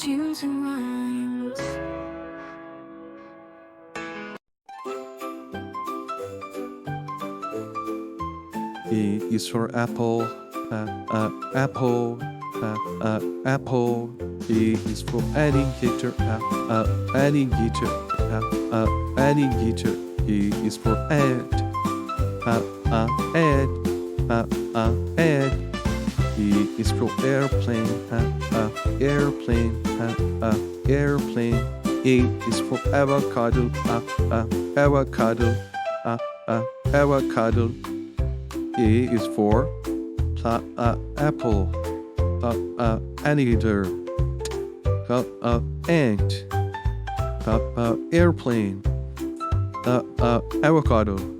tunes and rhymes. E is for apple, apple, apple. E is for alligator, alligator, alligator. E is for ant, ant, ant. E is for airplane, airplane, airplane. A is for avocado, avocado, avocado. A is for apple, alligator, ant, airplane, avocado.